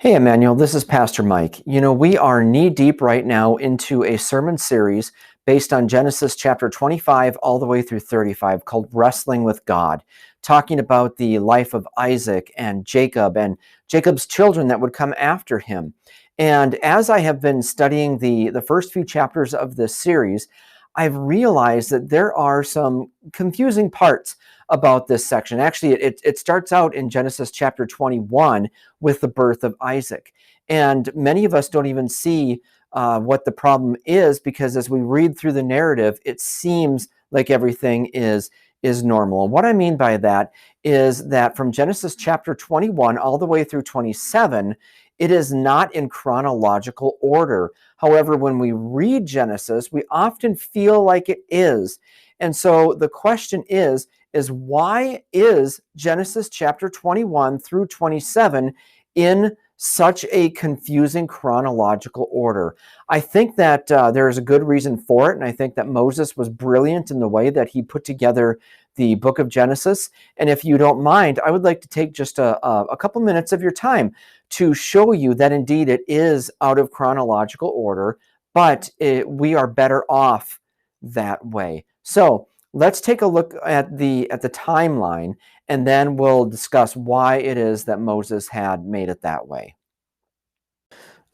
Hey, Emmanuel, this is Pastor Mike. We are knee deep right now into a sermon series based on Genesis chapter 25 all the way through 35 called Wrestling with God, talking about the life of Isaac and Jacob's children that would come after him. And as I have been studying the first few chapters of this series, I've realized that there are some confusing parts about this section. Actually, it starts out in Genesis chapter 21 with the birth of Isaac. And many of us don't even see what the problem is, because as we read through the narrative, it seems like everything is normal. And what I mean by that is that from Genesis chapter 21 all the way through 27, it is not in chronological order. However, when we read Genesis, we often feel like it is. And so the question is why is Genesis chapter 21 through 27 in such a confusing chronological order? I think that there is a good reason for it, and I think that Moses was brilliant in the way that he put together the book of Genesis. And if you don't mind, I would like to take just a couple minutes of your time to show you that indeed it is out of chronological order, but we are better off that way. So let's take a look at the timeline, and then we'll discuss why it is that Moses had made it that way.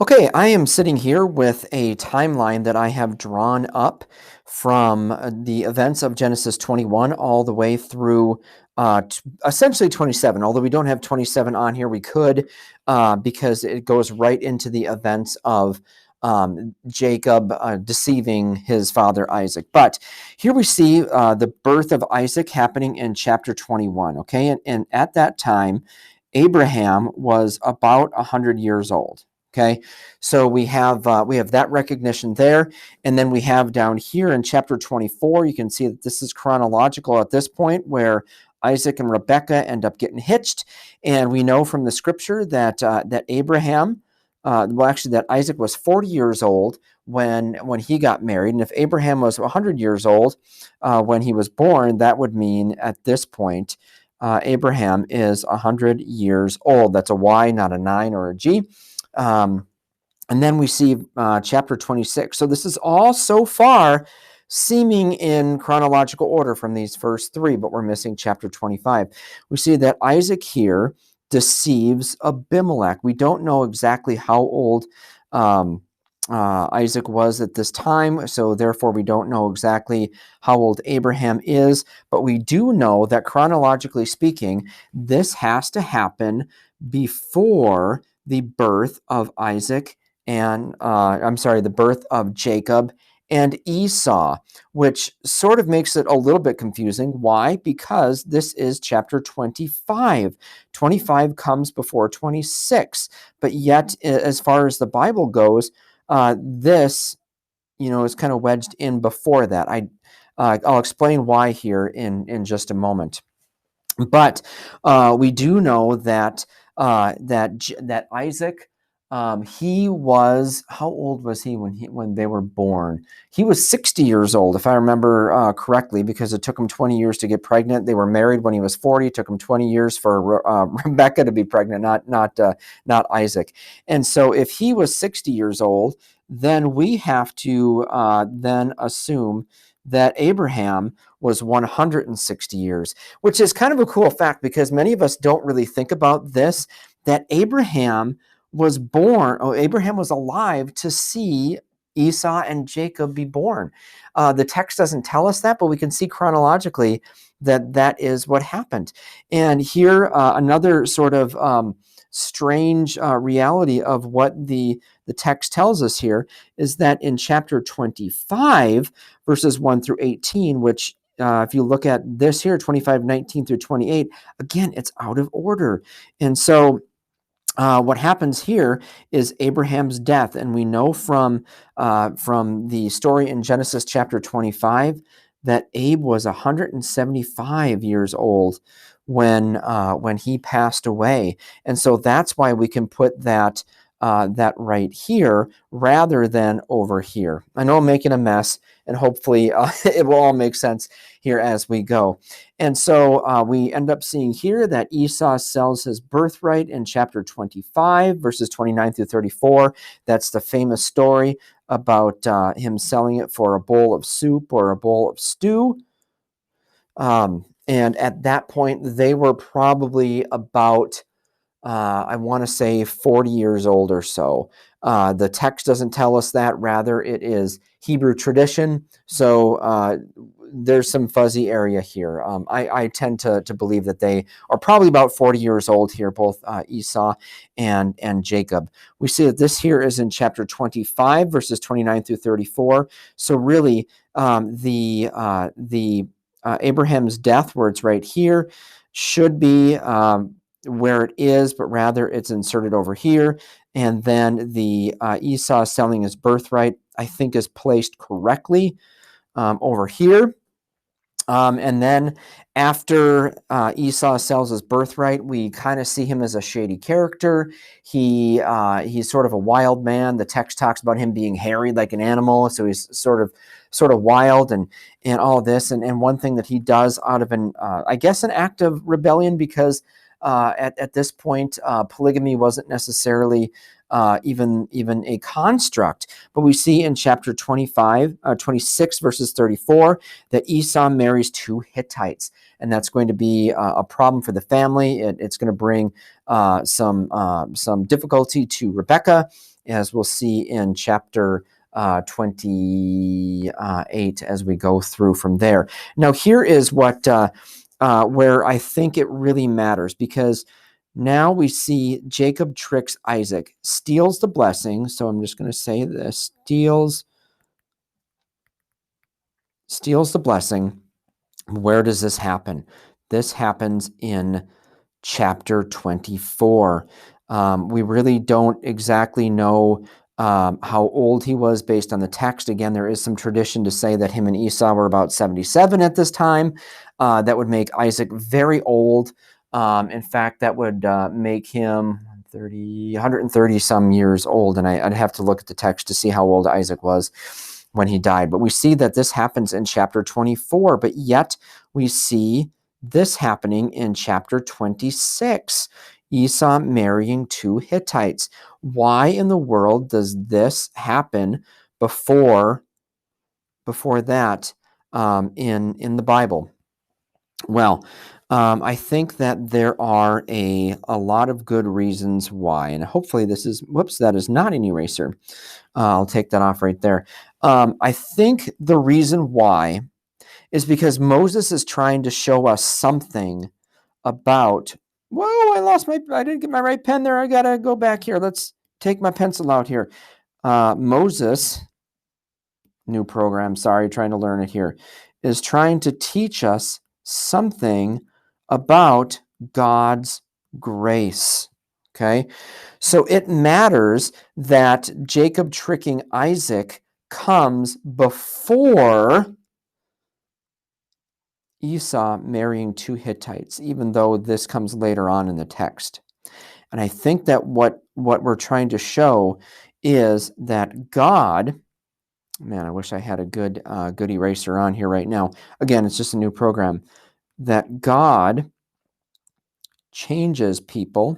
Okay, I am sitting here with a timeline that I have drawn up from the events of Genesis 21 all the way through essentially 27. Although we don't have 27 on here, we could because it goes right into the events of Jacob deceiving his father Isaac. But here we see the birth of Isaac happening in chapter 21. Okay, and at that time, Abraham was about 100 years old. Okay, so we have that recognition there, and then we have down here in chapter 24. You can see that this is chronological at this point, where Isaac and Rebekah end up getting hitched, and we know from the scripture that Abraham. That Isaac was 40 years old when he got married. And if Abraham was 100 years old when he was born, that would mean at this point, Abraham is 100 years old. That's a Y, not a 9 or a G. And then we see chapter 26. So this is all so far seeming in chronological order from these first three, but we're missing chapter 25. We see that Isaac here deceives Abimelech. We don't know exactly how old Isaac was at this time, so therefore we don't know exactly how old Abraham is, but we do know that chronologically speaking, this has to happen before the birth of Isaac and, the birth of Jacob and Esau, which sort of makes it a little bit confusing. Why? Because this is chapter 25. 25 comes before 26, but yet, as far as the Bible goes, this, is kind of wedged in before that. I'll explain why here in just a moment. But we do know that that Isaac, he was, how old was he when they were born? He was 60 years old, if I remember correctly, because it took him 20 years to get pregnant. They were married when he was 40. It took him 20 years for Rebecca to be pregnant, not Isaac. And so if he was 60 years old, then we have to then assume that Abraham was 160 years, which is kind of a cool fact, because many of us don't really think about this, that Abraham was alive to see Esau and Jacob be born. The text doesn't tell us that, but we can see chronologically that is what happened. And here, another sort of strange reality of what the text tells us here is that in chapter 25, verses 1 through 18, which if you look at this here, 25:19 through 28, again, it's out of order. And so what happens here is Abraham's death, and we know from the story in Genesis chapter 25 that Abe was 175 years old when he passed away, and so that's why we can put that that right here rather than over here. I know I'm making a mess, and hopefully it will all make sense here as we go. And so we end up seeing here that Esau sells his birthright in chapter 25, verses 29 through 34. That's the famous story about him selling it for a bowl of soup or a bowl of stew. And at that point, they were probably about, I want to say 40 years old or so. The text doesn't tell us that. Rather, it is Hebrew tradition. So there's some fuzzy area here. I tend to believe that they are probably about 40 years old here, both Esau and Jacob. We see that this here is in chapter 25, verses 29 through 34. So really, Abraham's death, where it's right here, should be where it is, but rather it's inserted over here. And then the Esau selling his birthright, I think, is placed correctly over here. And then after Esau sells his birthright, we kind of see him as a shady character. He's sort of a wild man. The text talks about him being harried like an animal, so he's sort of wild and all this. And one thing that he does out of an act of rebellion, because at this point polygamy wasn't necessarily even a construct. But we see in chapter 26, verses 34, that Esau marries two Hittites. And that's going to be a problem for the family. It's going to bring some difficulty to Rebekah, as we'll see in chapter 28 as we go through from there. Now, here is where I think it really matters, because now we see Jacob tricks Isaac, steals the blessing. So I'm just going to say this: steals the blessing. Where does this happen? This happens in chapter 24. We really don't exactly know how old he was based on the text. Again, there is some tradition to say that him and Esau were about 77 at this time. That would make Isaac very old. In fact, that would make him 130 some years old. And I'd have to look at the text to see how old Isaac was when he died. But we see that this happens in chapter 24, but yet we see this happening in chapter 26. Esau marrying two Hittites. Why in the world does this happen before that in the Bible? Well, I think that there are a lot of good reasons why, and hopefully this is, that is not an eraser. I'll take that off right there. I think the reason why is because Moses is trying to show us something about, I didn't get my right pen there. I got to go back here. Let's take my pencil out here. Moses, new program, sorry, trying to learn it here, is trying to teach us something about God's grace. Okay, so it matters that Jacob tricking Isaac comes before Esau marrying two Hittites, even though this comes later on in the text. And I think that what we're trying to show is that God, man, I wish I had a good eraser on here right now. Again, it's just a new program. That God changes people.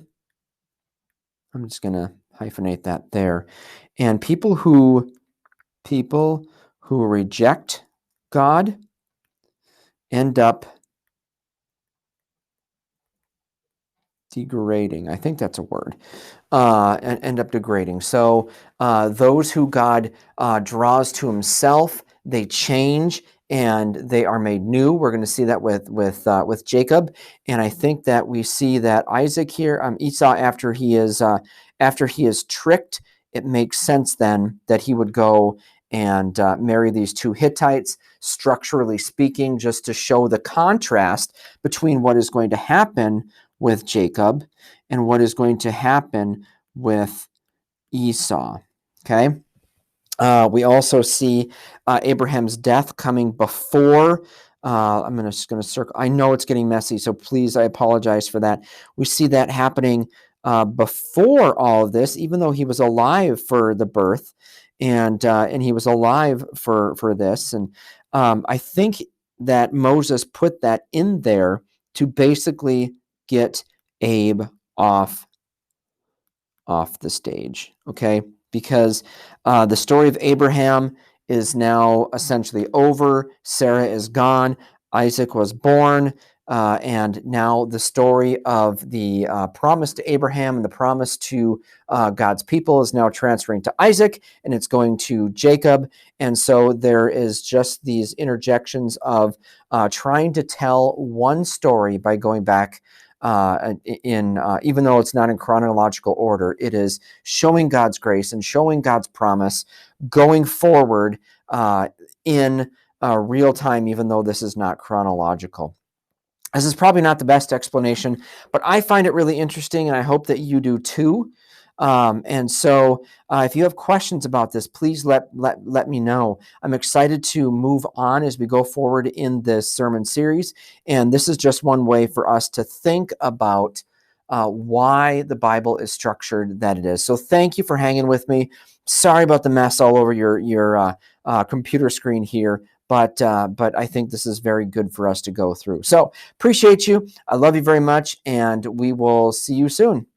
I'm just going to hyphenate that there. And people who reject God end up degrading. I think that's a word. And end up degrading. So those who God draws to himself, they change and they are made new. We're going to see that with Jacob, and I think that we see that Isaac here, Esau, after he is tricked, it makes sense then that he would go and marry these two Hittites, structurally speaking, just to show the contrast between what is going to happen with Jacob and what is going to happen with Esau. Okay. We also see Abraham's death coming before. I'm just going to circle. I know it's getting messy, so please, I apologize for that. We see that happening before all of this, even though he was alive for the birth, and he was alive for this. And I think that Moses put that in there to basically get Abe off the stage, okay? Because the story of Abraham is now essentially over. Sarah is gone. Isaac was born. And now the story of the promise to Abraham and the promise to God's people is now transferring to Isaac, and it's going to Jacob. And so there is just these interjections of trying to tell one story by going back even though it's not in chronological order, it is showing God's grace and showing God's promise going forward in real time, even though this is not chronological. This is probably not the best explanation, but I find it really interesting, and I hope that you do too. And so if you have questions about this, please let me know. I'm excited to move on as we go forward in this sermon series. And this is just one way for us to think about why the Bible is structured that it is. So thank you for hanging with me. Sorry about the mess all over your computer screen here, but I think this is very good for us to go through. So appreciate you. I love you very much, and we will see you soon.